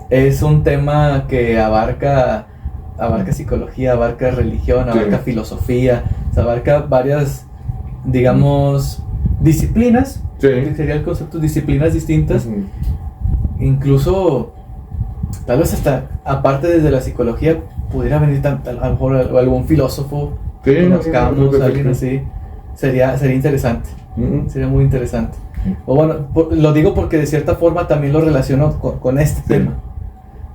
es un tema que abarca psicología, abarca religión, Sí. abarca filosofía, se abarca varias, digamos, disciplinas, Sí. que sería el concepto, disciplinas distintas, Ujú. incluso tal vez hasta aparte desde la psicología pudiera venir a lo mejor algún filósofo Sí, que conozcamos, perfecto. alguien así, sería interesante. Ujú. Sería muy interesante. O bueno, lo digo porque de cierta forma también lo relaciono con este Sí. tema.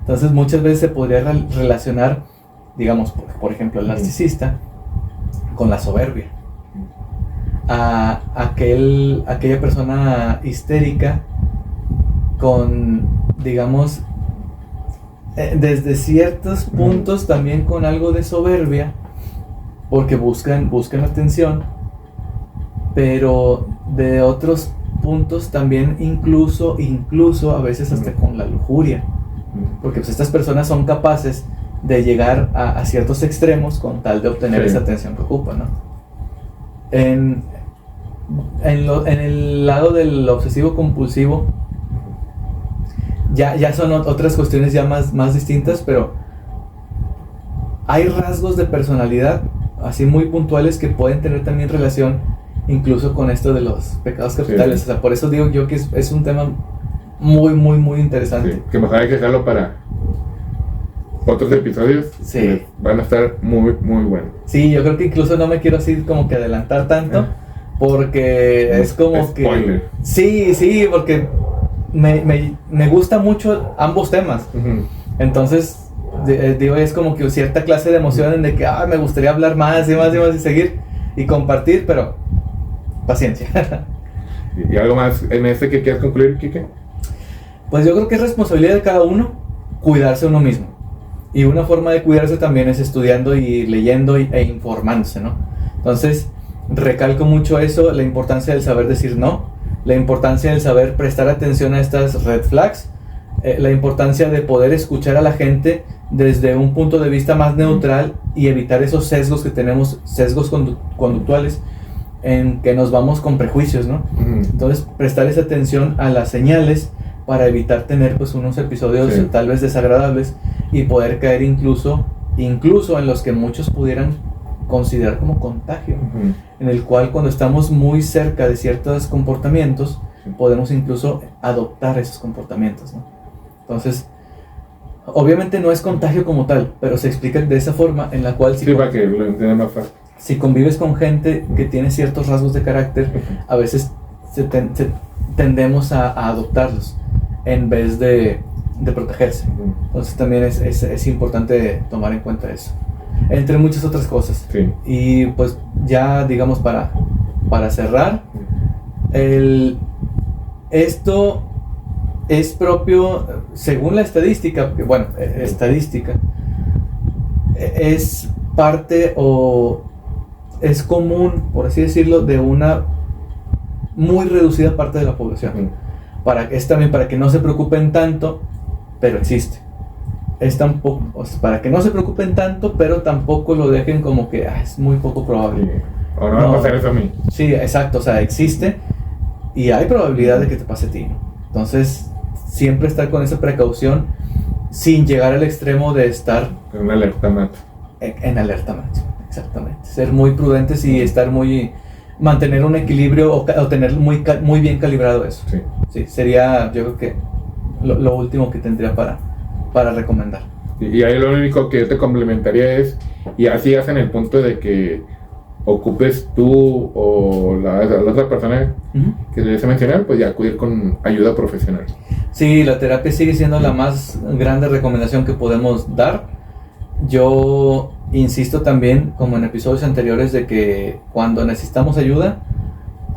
Entonces muchas veces se podría relacionar, digamos, por ejemplo, el narcisista con la soberbia. A aquella persona histérica con, digamos, desde ciertos puntos también con algo de soberbia, porque buscan atención, pero de otros puntos también incluso a veces hasta con la lujuria, porque pues estas personas son capaces de llegar a ciertos extremos con tal de obtener Sí. esa atención que ocupan, ¿no? En el lado del obsesivo compulsivo ya son otras cuestiones ya más distintas, pero hay rasgos de personalidad así muy puntuales que pueden tener también relación incluso con esto de los pecados capitales. Sí. O sea, por eso digo yo que es un tema muy interesante. Sí, que mejor hay que dejarlo para otros episodios. Sí. Que van a estar muy buenos. Sí, yo creo que incluso no me quiero así como que adelantar tanto, porque es como Spoiler. que... Sí, porque me gusta mucho ambos temas. Ujú. Entonces, Digo, es como que cierta clase de emoción en de que me gustaría hablar más y más y más y seguir y compartir, pero paciencia. ¿Y algo más en este que quieras concluir, Quique? Pues yo creo que es responsabilidad de cada uno cuidarse uno mismo. Y una forma de cuidarse también es estudiando y leyendo e informándose, ¿no? Entonces, recalco mucho eso, la importancia del saber decir no, la importancia del saber prestar atención a estas red flags, la importancia de poder escuchar a la gente desde un punto de vista más neutral y evitar esos sesgos que tenemos, sesgos conductuales, en que nos vamos con prejuicios, ¿no? Entonces, prestar esa atención a las señales para evitar tener pues unos episodios tal vez desagradables y poder caer incluso en los que muchos pudieran considerar como contagio, en el cual cuando estamos muy cerca de ciertos comportamientos podemos incluso adoptar esos comportamientos, ¿no? Entonces, obviamente no es contagio como tal, pero se explica de esa forma en la cual para que lo entiendan más fácil. Si convives con gente que tiene ciertos rasgos de carácter, a veces tendemos a adoptarlos en vez de protegerse. Entonces también es importante tomar en cuenta eso, entre muchas otras cosas. Y pues ya digamos para cerrar, esto es propio, según la estadística, bueno, estadística, es parte o es común, por así decirlo, de una muy reducida parte de la población. Es también para que no se preocupen tanto, pero existe. Es tampoco, o sea, para que no se preocupen tanto, pero tampoco lo dejen como que es muy poco probable. O no va a pasar eso a mí. Sí, exacto, o sea, existe y hay probabilidad de que te pase a ti, ¿no? Entonces, siempre estar con esa precaución sin llegar al extremo de estar en alerta máxima. En alerta máxima, exactamente. Ser muy prudentes y mantener un equilibrio o tener muy bien calibrado eso. Sí, sería, yo creo que lo último que tendría para recomendar. Y ahí lo único que yo te complementaría es, y así hacen el punto de que ocupes tú o la otra persona que debes mencionar, pues ya acudir con ayuda profesional. Sí, la terapia sigue siendo la más grande recomendación que podemos dar. Yo insisto también, como en episodios anteriores, de que cuando necesitamos ayuda,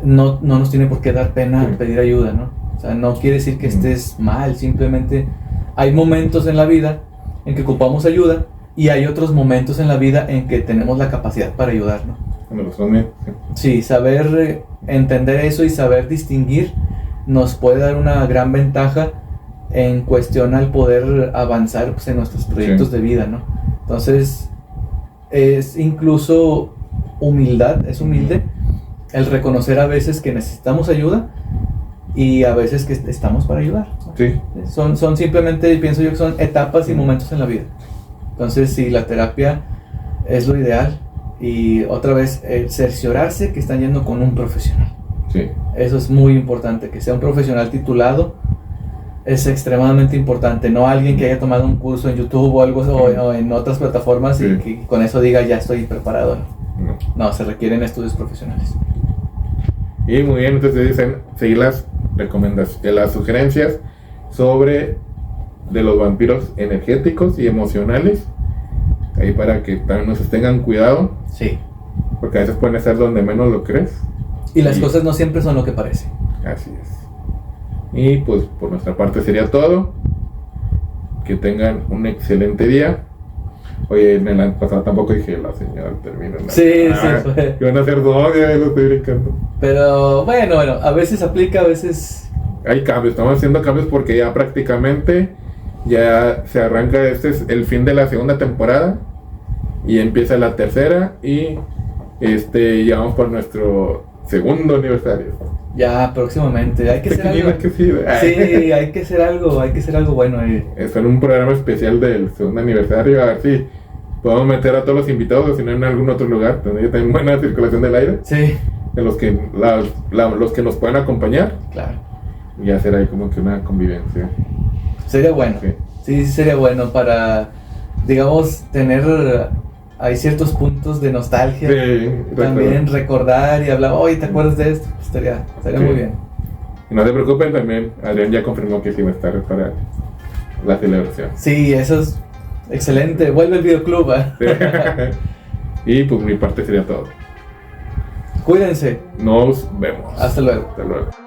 no nos tiene por qué dar pena pedir ayuda, ¿no? O sea, no quiere decir que estés mal, simplemente hay momentos en la vida en que ocupamos ayuda y hay otros momentos en la vida en que tenemos la capacidad para ayudar, ¿no? Sí, saber entender eso y saber distinguir nos puede dar una gran ventaja en cuestión al poder avanzar pues, en nuestros proyectos de vida, ¿no? Entonces, es incluso es humilde el reconocer a veces que necesitamos ayuda y a veces que estamos para ayudar, ¿no? Son simplemente, pienso yo que son etapas y momentos en la vida. Entonces, sí, la terapia es lo ideal y otra vez, cerciorarse que están yendo con un profesional. Eso es muy importante, que sea un profesional titulado. Es extremadamente importante, no alguien que haya tomado un curso en YouTube o algo o en otras plataformas y que con eso diga ya estoy preparado. No, se requieren estudios profesionales. Y muy bien, entonces dicen seguir las recomendaciones, las sugerencias sobre de los vampiros energéticos y emocionales, ahí para que también nos tengan cuidado. Sí. Porque a veces pueden estar donde menos lo crees. Y las cosas no siempre son lo que parecen. Así es. Y pues por nuestra parte sería todo. Que tengan un excelente día. Oye, en el año pasado tampoco dije la señal termina. Sí. Que van a ser dos, ya lo estoy brincando. Pero bueno, a veces aplica, a veces... Hay cambios, estamos haciendo cambios porque ya prácticamente ya se arranca, este es el fin de la segunda temporada y empieza la tercera y ya vamos por nuestro segundo aniversario. Ya, próximamente, hay que hacer algo. Sí, hay que hacer algo bueno. Es en un programa especial del segundo aniversario, a ver si podemos meter a todos los invitados, o si no en algún otro lugar, donde tengan buena circulación del aire. Sí. De los que nos puedan acompañar. Claro. Y hacer ahí como que una convivencia. Sería bueno. Sí, sería bueno para, digamos, tener... Hay ciertos puntos de nostalgia. También recordar y hablar, oye, ¿te acuerdas de esto? Estaría muy bien. Y no se preocupen, también Adrián ya confirmó que sí va a estar para la celebración. Sí, eso es Excelente, vuelve el videoclub. Y pues mi parte sería todo. Cuídense. Nos vemos. Hasta luego. Hasta luego.